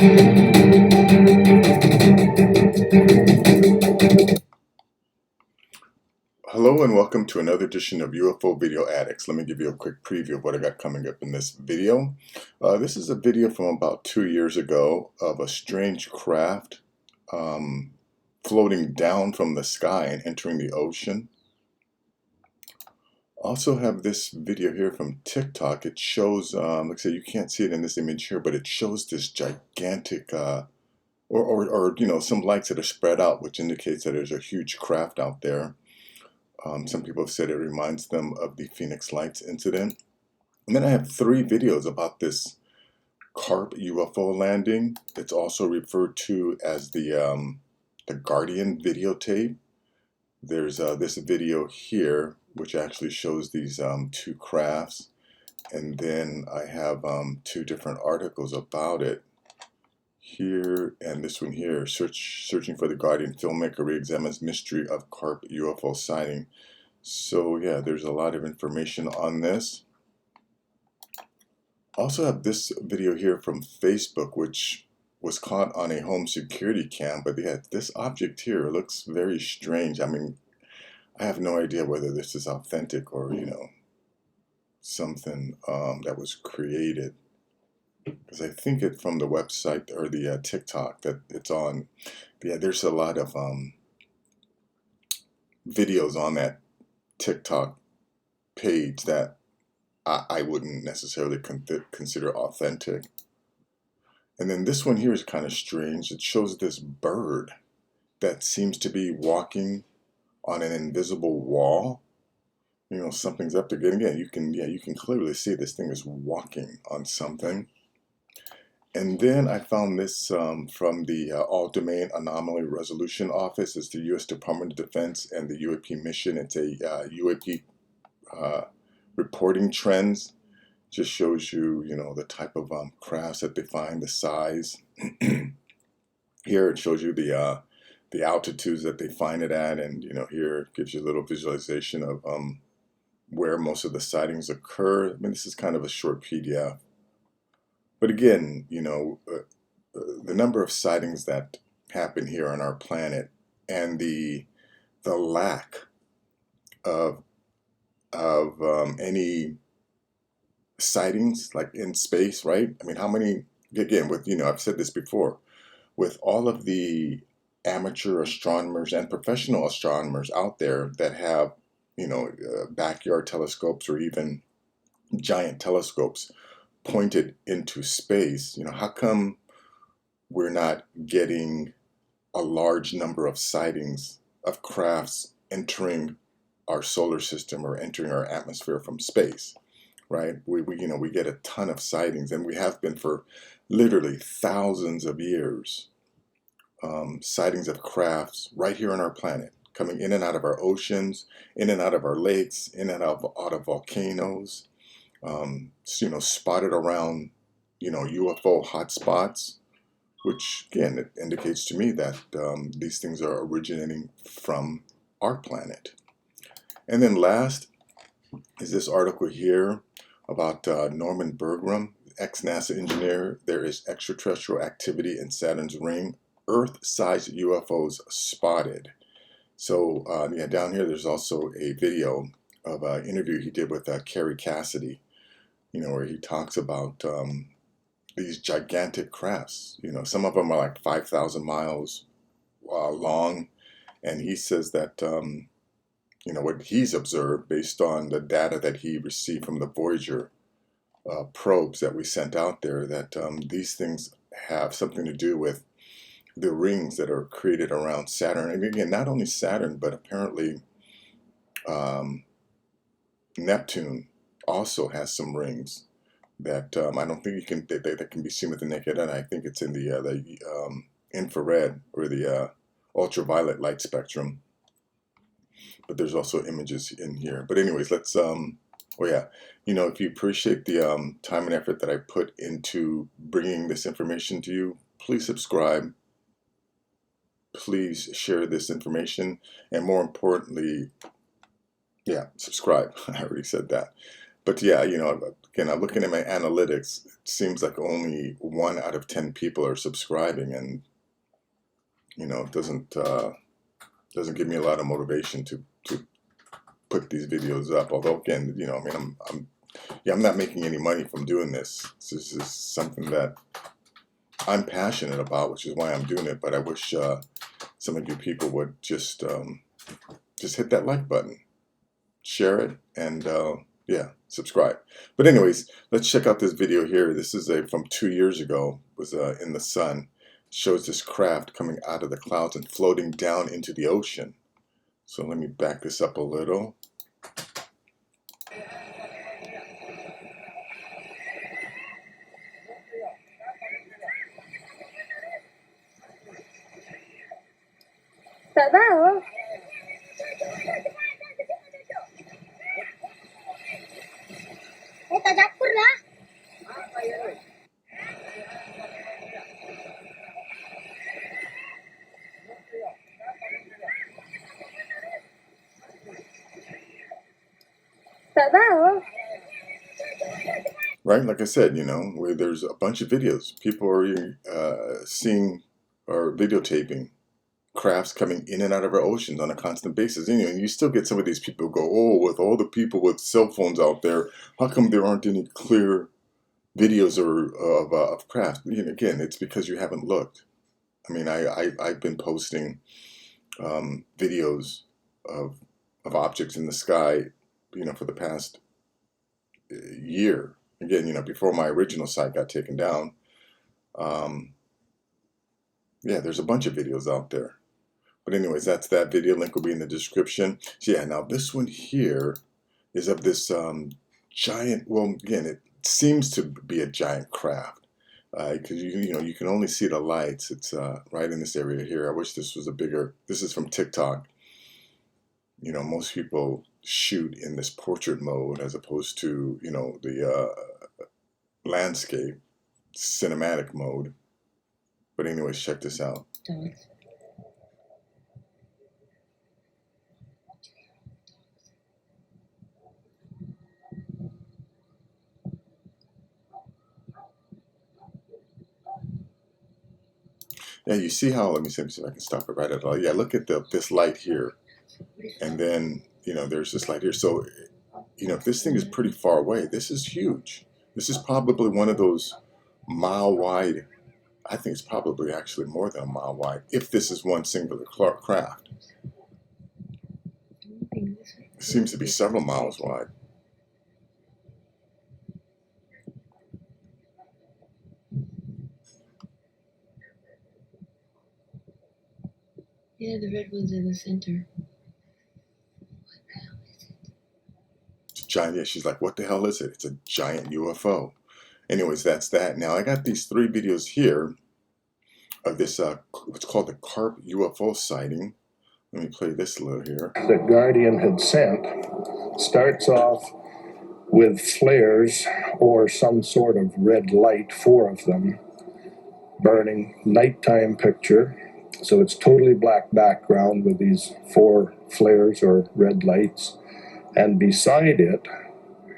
Hello and welcome to another edition of UFO Video Addicts. Let me give you a quick preview of what I got coming up in this video. This is a video from about 2 years ago of a strange craft floating down from the sky and entering the ocean. Also have this video here from TikTok. It shows, like I say, you can't see it in this image here, but it shows this gigantic, or you know, some lights that are spread out, which indicates that there's a huge craft out there. Some people have said it reminds them of the Phoenix Lights incident. And then I have 3 videos about this Carp UFO landing. It's also referred to as the Guardian videotape. There's this video here, which actually shows these 2 crafts. And then I have 2 different articles about it. Here and this one here, searching for the Guardian filmmaker re-examines mystery of Carp UFO sighting. So yeah, there's a lot of information on this. Also have this video here from Facebook, which was caught on a home security cam, but yeah, this object here looks very strange. I mean, I have no idea whether this is authentic or, you know, something that was created. Because I think it's from the website or the TikTok that it's on. Yeah, there's a lot of videos on that TikTok page that I wouldn't necessarily consider authentic. And then this one here is kind of strange. It shows this bird that seems to be walking on an invisible wall. You know, something's up there. Again, you can clearly see this thing is walking on something. And then I found this from the All-Domain Anomaly Resolution Office. It's the U.S. Department of Defense and the UAP mission. It's a UAP reporting trends. Just shows you, you know, the type of crafts that they find, the size. Here it shows you the altitudes that they find it at, and you know, here it gives you a little visualization of where most of the sightings occur. I mean, this is kind of a short PDF. But again, you know, the number of sightings that happen here on our planet and the lack of any sightings like in space, right? I mean, how many, again, with, you know, I've said this before, with all of the amateur astronomers and professional astronomers out there that have, you know, backyard telescopes or even giant telescopes pointed into space, you know, how come we're not getting a large number of sightings of crafts entering our solar system or entering our atmosphere from space, right? We you know, we get a ton of sightings, and we have been for literally thousands of years. Sightings of crafts right here on our planet, coming in and out of our oceans, in and out of our lakes, in and out of volcanoes. You know, spotted around, you know, UFO hotspots, which again, it indicates to me that these things are originating from our planet. And then last is this article here about Norman Bergrum, ex-NASA engineer. There is extraterrestrial activity in Saturn's ring, Earth-sized UFOs spotted. So yeah, down here there's also a video of an interview he did with Carrie Cassidy, you know, where he talks about these gigantic crafts. You know, some of them are like 5,000 miles long, and he says that, you know, what he's observed based on the data that he received from the Voyager probes that we sent out there, that these things have something to do with the rings that are created around Saturn. And again, not only Saturn, but apparently Neptune also has some rings that I don't think you can that can be seen with the naked eye. I think it's in the infrared or the ultraviolet light spectrum. But there's also images in here. But anyways, let's well, yeah, you know, if you appreciate the time and effort that I put into bringing this information to you, please subscribe. Please share this information, and more importantly, yeah, subscribe. I already said that. But yeah, again, I'm looking at my analytics. It seems like only 1 out of 10 people are subscribing, and it doesn't give me a lot of motivation to put these videos up. Although again, I mean, I'm not making any money from doing this. This is something that I'm passionate about, which is why I'm doing it. But I wish some of you people would just hit that like button, share it, and yeah, subscribe. But anyways, let's check out this video here. This is from 2 years ago. It was in the sun. It shows this craft coming out of the clouds and floating down into the ocean. So let me back this up a little. Tahu. Tak dapur lah. Tak tahu. Right, like I said, where there's a bunch of videos. People are seeing or videotaping crafts coming in and out of our oceans on a constant basis. And you still get some of these people who go, oh, with all the people with cell phones out there, how come there aren't any clear videos of craft? Again, it's because you haven't looked. I mean, I've been posting videos of objects in the sky, for the past year. Again, before my original site got taken down. Yeah, there's a bunch of videos out there. But anyways, that's that video. Link will be in the description. So yeah, now this one here is of this giant, well, again, it seems to be a giant craft. Because you can only see the lights. It's right in this area here. I wish this was a bigger, this is from TikTok. Most people shoot in this portrait mode as opposed to, the landscape cinematic mode. But anyways, check this out. Yeah, you see how, let me see if I can stop it right at all. Yeah, look at this light here. And then, there's this light here. So, if this thing is pretty far away, this is huge. This is probably one of those mile wide, I think it's probably actually more than a mile wide, if this is one singular craft. It seems to be several miles wide. Yeah, the red one's in the center. What the hell is it? It's a giant, yeah, she's like, what the hell is it? It's a giant UFO. Anyways, that's that. Now, I got these 3 videos here of this, what's called the Carp UFO sighting. Let me play this a little here. That Guardian had sent starts off with flares or some sort of red light, 4 of them, burning, nighttime picture. So it's totally black background with these 4 flares or red lights. And beside it,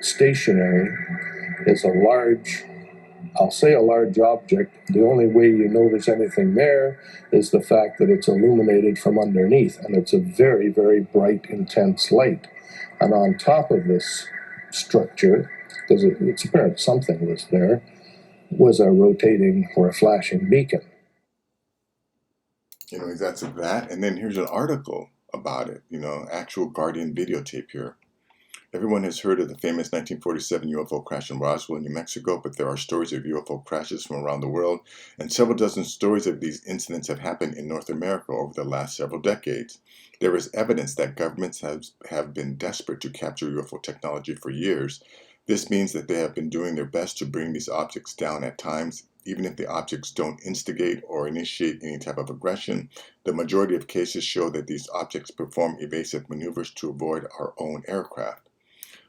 stationary, is a large, I'll say a large object. The only way you know there's anything there is the fact that it's illuminated from underneath. And it's a very, very bright, intense light. And on top of this structure, because it's apparent something was there, was a rotating or a flashing beacon. That's that. And then here's an article about it, actual Guardian videotape here. Everyone has heard of the famous 1947 UFO crash in Roswell, New Mexico, but there are stories of UFO crashes from around the world, and several dozen stories of these incidents have happened in North America over the last several decades. There is evidence that governments have been desperate to capture UFO technology for years. This means that they have been doing their best to bring these objects down at times. Even if the objects don't instigate or initiate any type of aggression, the majority of cases show that these objects perform evasive maneuvers to avoid our own aircraft.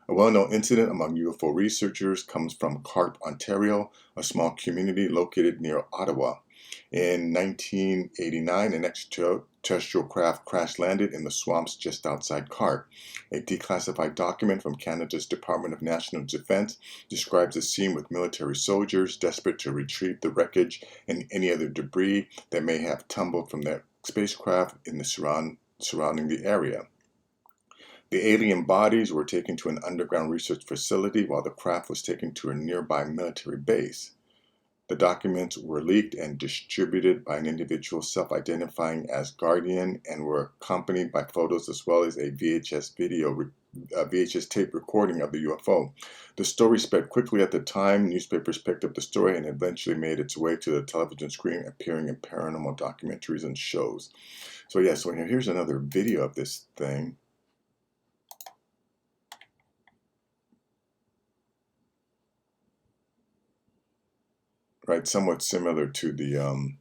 A well-known incident among UFO researchers comes from Carp, Ontario, a small community located near Ottawa. In 1989, an extraterrestrial craft crash-landed in the swamps just outside Carp. A declassified document from Canada's Department of National Defence describes the scene with military soldiers desperate to retrieve the wreckage and any other debris that may have tumbled from their spacecraft in the surrounding the area. The alien bodies were taken to an underground research facility while the craft was taken to a nearby military base. The documents were leaked and distributed by an individual self-identifying as Guardian and were accompanied by photos as well as a VHS tape recording of the UFO. The story spread quickly at the time. Newspapers picked up the story and eventually made its way to the television screen, appearing in paranormal documentaries and shows. So yeah, so here's another video of this thing. Right, somewhat similar to the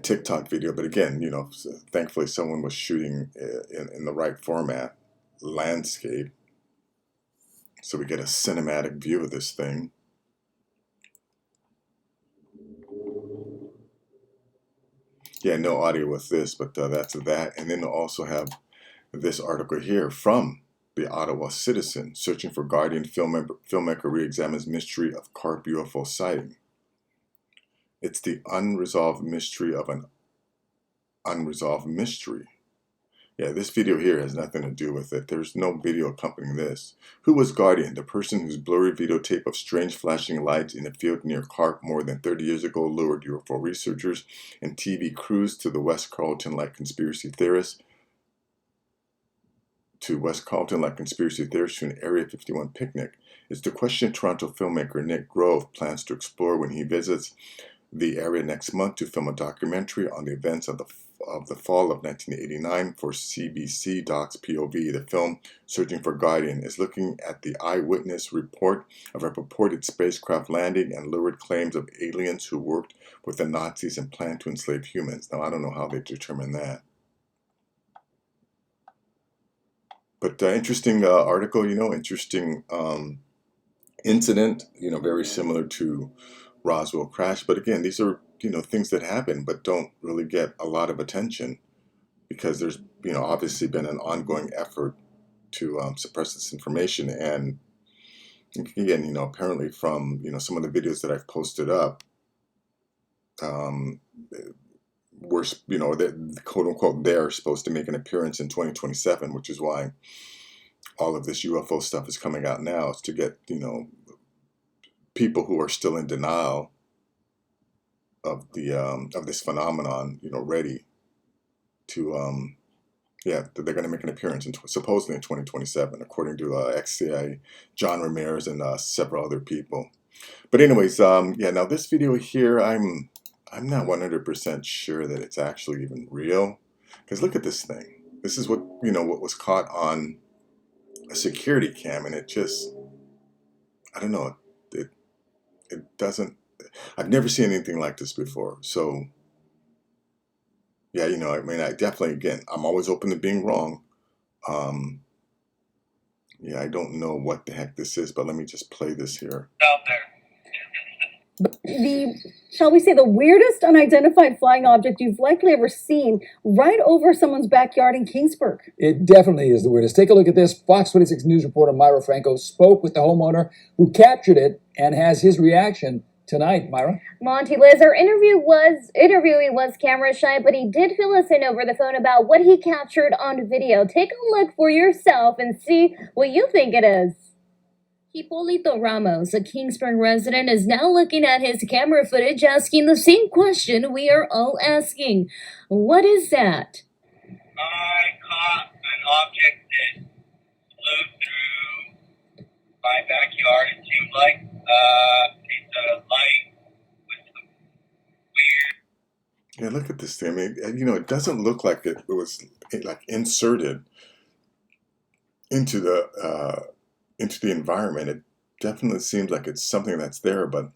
TikTok video, but again, you know, thankfully someone was shooting in the right format, landscape, so we get a cinematic view of this thing. Yeah, no audio with this, but that's that. And then we'll also have this article here from the Ottawa Citizen, searching for Guardian, filmmaker re-examines mystery of Carp UFO sighting. It's the unresolved mystery of an unresolved mystery. Yeah, this video here has nothing to do with it. There's no video accompanying this. Who was Guardian? The person whose blurry videotape of strange flashing lights in a field near Carp more than 30 years ago lured UFO researchers and TV crews to the West Carleton-like conspiracy theorists to an Area 51 picnic. It's the question Toronto filmmaker Nick Grove plans to explore when he visits the area next month to film a documentary on the events of the fall of 1989 for CBC Doc's POV. The film, Searching for Guardian, is looking at the eyewitness report of a purported spacecraft landing and lurid claims of aliens who worked with the Nazis and planned to enslave humans. Now, I don't know how they determine that. But interesting article, you know, interesting incident, you know, very similar to Roswell crash. But again, these are, you know, things that happen but don't really get a lot of attention because there's, you know, obviously been an ongoing effort to suppress this information. And again, you know, apparently from, you know, some of the videos that I've posted up, we're, you know, the quote unquote, they're supposed to make an appearance in 2027, which is why all of this UFO stuff is coming out now, is to get, you know, people who are still in denial of the of this phenomenon, you know, ready to yeah, they're going to make an appearance supposedly in 2027, according to XCI John Ramirez and several other people. But anyways, yeah, now this video here, I'm not 100% sure that it's actually even real, because look at this thing. This is what, you know, what was caught on a security cam, and it just, I don't know, it doesn't, I've never seen anything like this before. So yeah, you know, I mean, I definitely, again, I'm always open to being wrong. Yeah, I don't know what the heck this is, but let me just play this here. Out there. Shall we say, the weirdest unidentified flying object you've likely ever seen right over someone's backyard in Kingsburg. It definitely is the weirdest. Take a look at this. Fox 26 News reporter Myra Franco spoke with the homeowner who captured it and has his reaction tonight. Myra? Monty Liz, our interviewee was camera shy, but he did fill us in over the phone about what he captured on video. Take a look for yourself and see what you think it is. Hipolito Ramos, a Kingsburg resident, is now looking at his camera footage asking the same question we are all asking. What is that? I caught an object that flew through my backyard. It seemed like a piece of light with some weird. Yeah, look at this thing. I mean, you know, it doesn't look like it was like inserted into the environment. It definitely seems like it's something that's there, but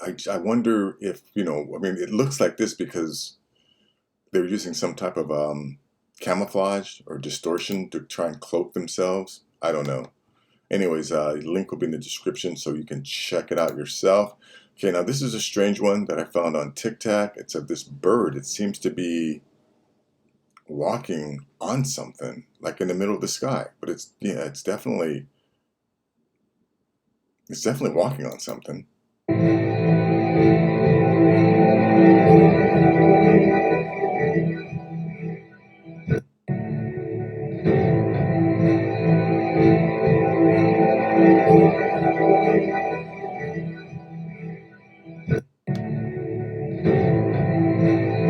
I wonder if, you know, I mean, it looks like this because they're using some type of camouflage or distortion to try and cloak themselves. I don't know. Anyways, the link will be in the description so you can check it out yourself. Okay, now this is a strange one that I found on TikTok. It's of this bird. It seems to be walking on something, like in the middle of the sky. But it's, yeah, it's definitely walking on something.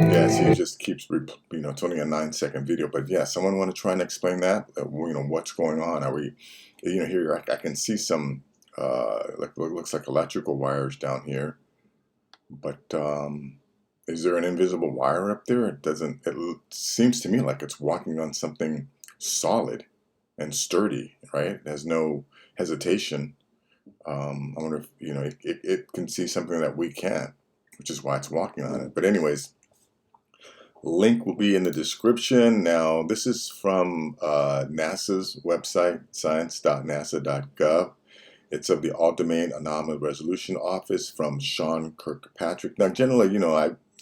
Yeah, see, it just keeps, it's only a 9-second video, but yeah, someone want to try and explain that? What's going on? Are we, here I can see some, looks like electrical wires down here, but is there an invisible wire up there? It seems to me like it's walking on something solid and sturdy, right? It has no hesitation. I wonder if, it can see something that we can't, which is why it's walking on it. But anyways, link will be in the description. Now, this is from NASA's website, science.nasa.gov. It's of the All-Domain Anomaly Resolution Office from Sean Kirkpatrick. Now, generally,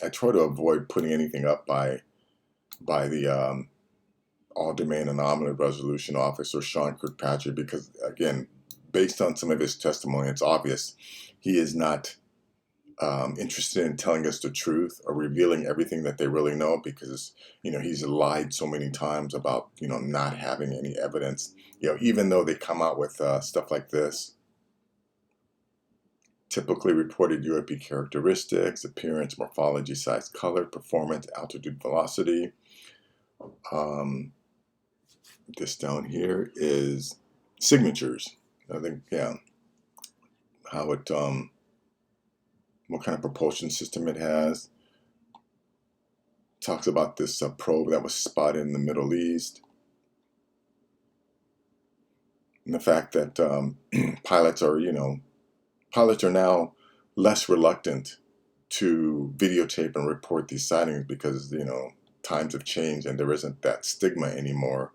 I try to avoid putting anything up by the All-Domain Anomaly Resolution Office or Sean Kirkpatrick because, again, based on some of his testimony, it's obvious he is not interested in telling us the truth or revealing everything that they really know because, he's lied so many times about, not having any evidence, even though they come out with stuff like this. Typically reported UAP characteristics, appearance, morphology, size, color, performance, altitude, velocity. This down here is signatures. I think, yeah, how it, what kind of propulsion system it has. Talks about this probe that was spotted in the Middle East. And the fact that pilots are now less reluctant to videotape and report these sightings because, times have changed and there isn't that stigma anymore.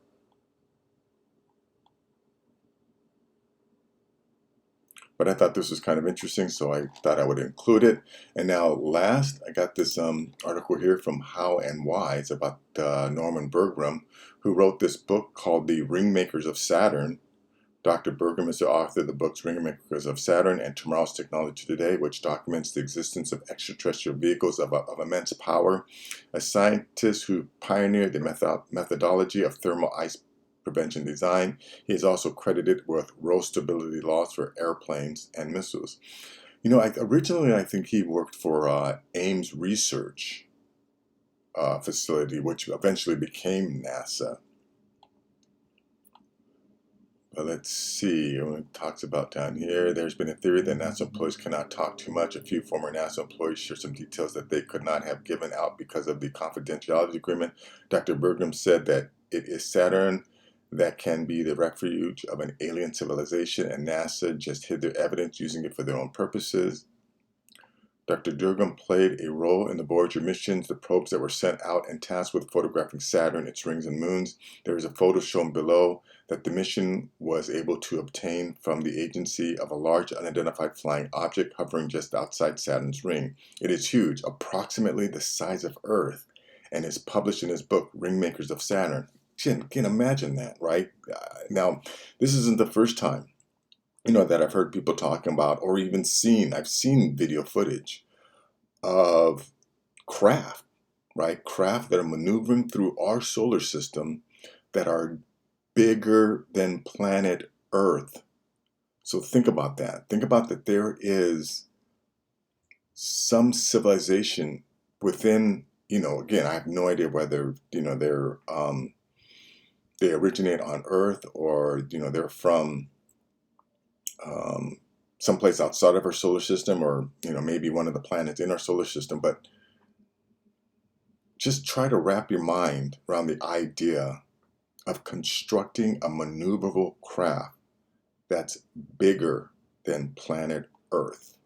But I thought this was kind of interesting, so I thought I would include it. And now last, I got this article here from How and Why. It's about Norman Bergrum, who wrote this book called The Ringmakers of Saturn. Dr. Bergrum is the author of the books Ringmakers of Saturn and Tomorrow's Technology Today, which documents the existence of extraterrestrial vehicles of immense power. A scientist who pioneered the methodology of thermal ice prevention design. He is also credited with roll stability laws for airplanes and missiles. Originally I think he worked for Ames Research Facility, which eventually became NASA. But let's see, when it talks about down here, there's been a theory that NASA employees cannot talk too much. A few former NASA employees share some details that they could not have given out because of the confidentiality agreement. Dr. Bergrum said that it is Saturn that can be the refuge of an alien civilization, and NASA just hid their evidence using it for their own purposes. Dr. Bergrum played a role in the Voyager missions, the probes that were sent out and tasked with photographing Saturn, its rings and moons. There is a photo shown below that the mission was able to obtain from the agency of a large unidentified flying object hovering just outside Saturn's ring. It is huge, approximately the size of Earth, and is published in his book, Ringmakers of Saturn. Can imagine that, right? Now, this isn't the first time, that I've heard people talking about or even I've seen video footage of craft, right? Craft that are maneuvering through our solar system that are bigger than planet Earth. So think about that. Think about that there is some civilization within, again, I have no idea whether, they originate on Earth or, they're from someplace outside of our solar system or, maybe one of the planets in our solar system. But just try to wrap your mind around the idea of constructing a maneuverable craft that's bigger than planet Earth.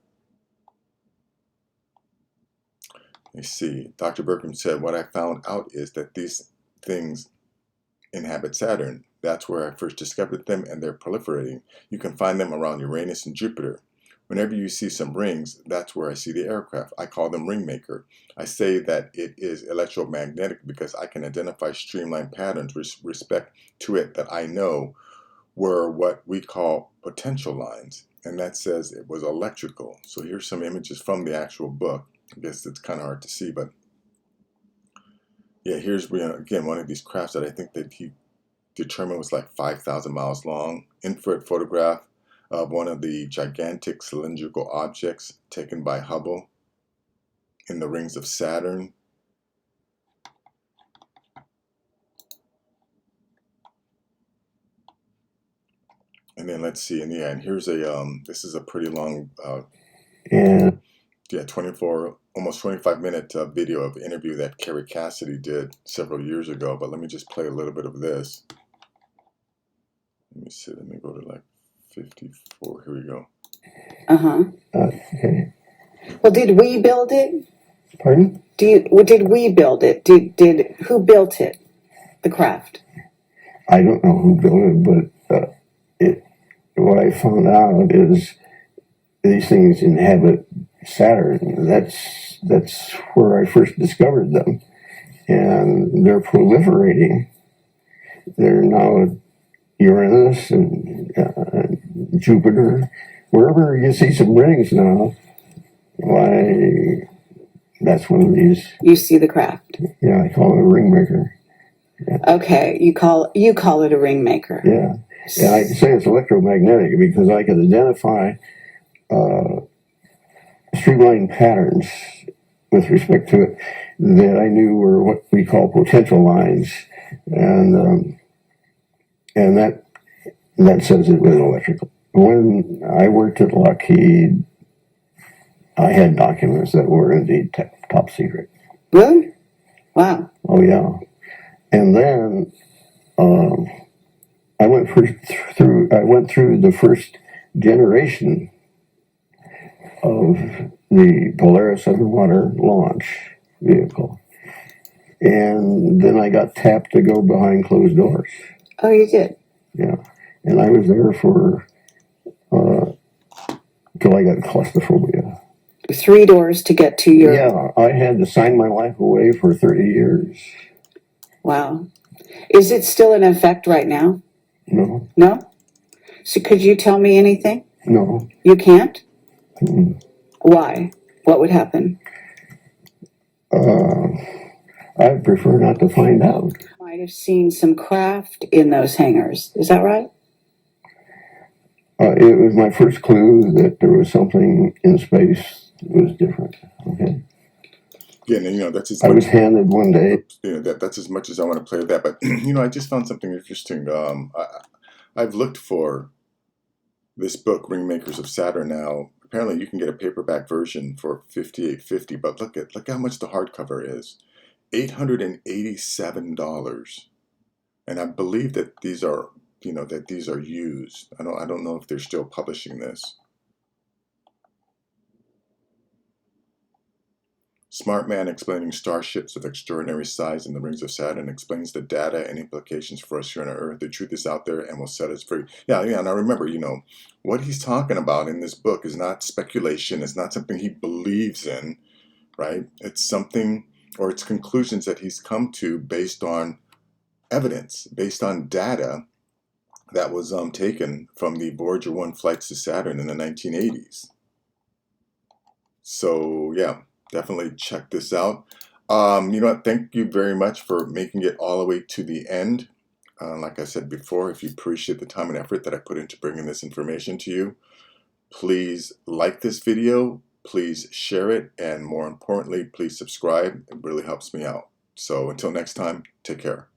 You see, Dr. Bergrum said, what I found out is that these things inhabit Saturn. That's where I first discovered them, and they're proliferating. You can find them around Uranus and Jupiter. Whenever you see some rings, that's where I see the aircraft. I call them Ringmaker. I say that it is electromagnetic because I can identify streamlined patterns with respect to it that I know were what we call potential lines. And that says it was electrical. So here's some images from the actual book. I guess it's kind of hard to see, but yeah, here's again one of these crafts that I think that he determined was like 5,000 miles long. Infrared photograph of one of the gigantic cylindrical objects taken by Hubble in the rings of Saturn. And then let's see, and yeah, and here's a this is a pretty long yeah, 24, almost 25-minute video of interview that Kerry Cassidy did several years ago. But let me just play a little bit of this. Let me see, let me go to like 54. Here we go. Okay. Well, did we build it? Pardon? Did we build it? Did who built it? The craft. I don't know who built it, but what I found out is these things inhabit Saturn. That's where I first discovered them, and they're proliferating. They're now at Uranus and Jupiter. Wherever you see some rings now, why, that's one of these. You see the craft. Yeah, I call it a ringmaker. Okay, you call it a ringmaker. Yeah, and I can say it's electromagnetic because I can identify streamlined patterns with respect to it that I knew were what we call potential lines, and that says it was electrical. When I worked at Lockheed, I had documents that were indeed top secret. Really? Wow. Oh yeah, and then I went through the first generation of the Polaris underwater launch vehicle, and then I got tapped to go behind closed doors. Oh, you did? Yeah, and I was there for till I got claustrophobia. 3 doors to get to your. Yeah, I had to sign my life away for 30 years. Wow. Is it still in effect right now? No. No? So could you tell me anything? No. You can't? Mm. Why? What would happen? I prefer not to find out. Might have seen some craft in those hangars. Is that right? It was my first clue that there was something in space that was different. Okay. Yeah, and, that's as I much, was handed one day. that's as much as I want to play with that. But I just found something interesting. I've looked for this book, Ringmakers of Saturn. Now, apparently, you can get a paperback version for $58.50. But look how much the hardcover is, $887. And I believe that these are used. I don't know if they're still publishing this. Smart man explaining starships of extraordinary size in the rings of Saturn explains the data and implications for us here on Earth. The truth is out there and will set us free. Yeah, and I remember, what he's talking about in this book is not speculation. It's not something he believes in, right? It's something, or it's conclusions that he's come to based on evidence, based on data that was taken from the Voyager 1 flights to Saturn in the 1980s. So, yeah. Definitely check this out. Thank you very much for making it all the way to the end. Like I said before, if you appreciate the time and effort that I put into bringing this information to you, please like this video, please share it, and more importantly, please subscribe. It really helps me out. So until next time, take care.